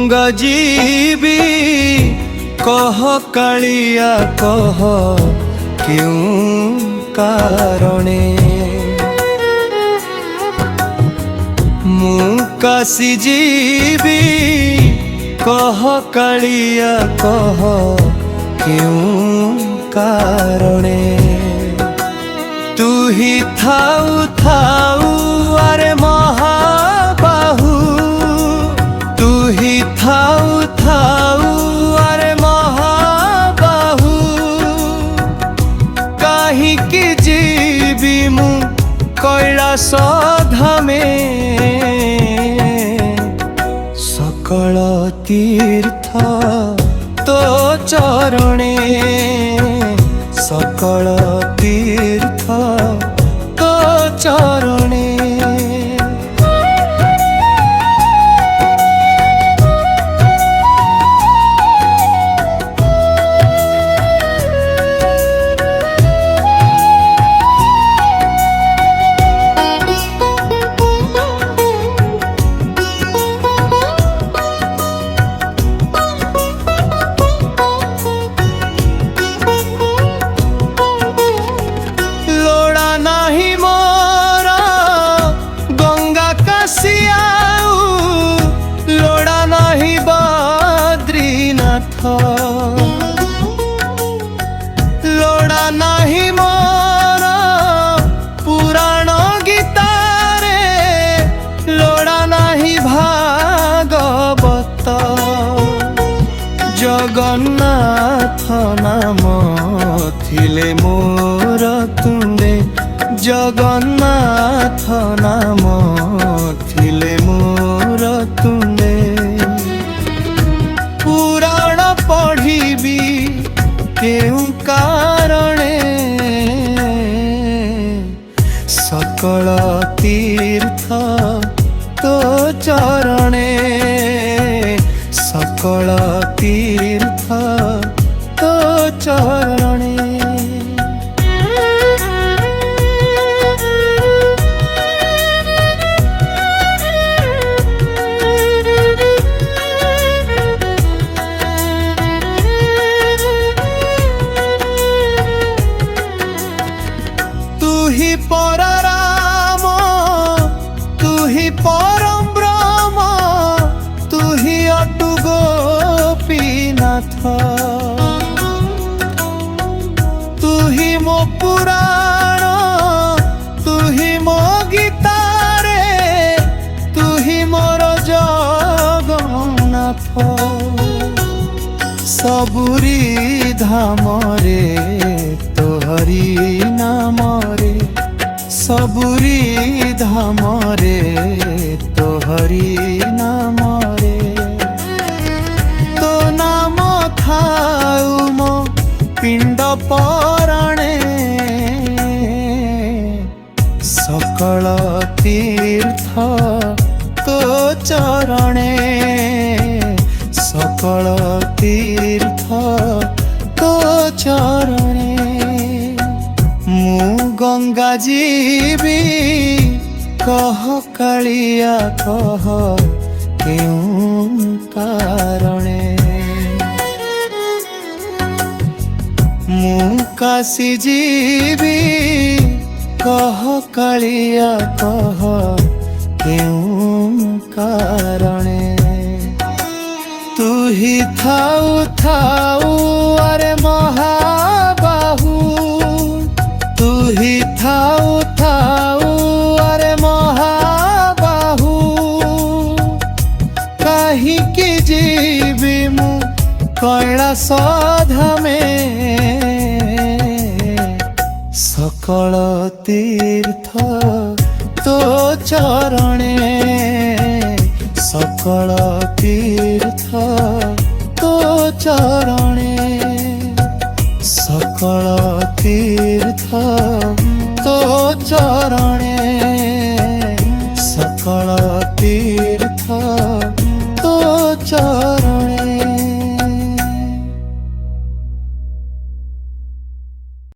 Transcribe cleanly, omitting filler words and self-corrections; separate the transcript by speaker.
Speaker 1: गंगा जीवी कह कालिया कह क्यों कारणे मुकासी जीवी कह कालिया कह क्यों कारणे तू ही थाऊ थाऊ अरे महाबाहु तू ही थाऊ थाऊ अरे महाबाहु कहीं की जीवी मु कैलाश धामे सकल तीर्थ तो चरणे सकल तीर्थ तो चरणे लोड़ा नहीं बद्रीनाथ लोड़ा नहीं मोर पुराण गीतारे लोड़ा नहीं भागवत जगन्नाथ नाम थिले मोर तुंडे जगन्नाथ नाम थिले मोर तुंडे पुराण पढ़ी केउ कारणे सकल तीर्थ तो चरणे सकल तीर्थ तो चरणे पर राम तू ही परम ब्रह्म तू ही अटु गोपीनाथ तू ही मो पुराण तू ही मो गीतारे तू ही मोर जगन्नाथ सबुरी धामरे तोहरी नामरे सबुरी धामरे तोहरी नामरे तो नाम खाऊ मो पिंड परणे सकल तीर्थ तो चरणे सकल तीर्थ तो चरणे मु गंगा जीवी कह कालिया कह क्यों कारणे मुकासी जीवी कह कालिया कह क्यों कारणे तू ही थाऊ थाऊ अरे महाबाहु तू ही थाऊ थाऊ अरे महाबाहु कहीं की जीवी मु कैलाश धामे सकल तीर्थ तो चरणे सकल तीर्थ तो चरणे सकल तीर्थ तो चरणे सकल तीर्थ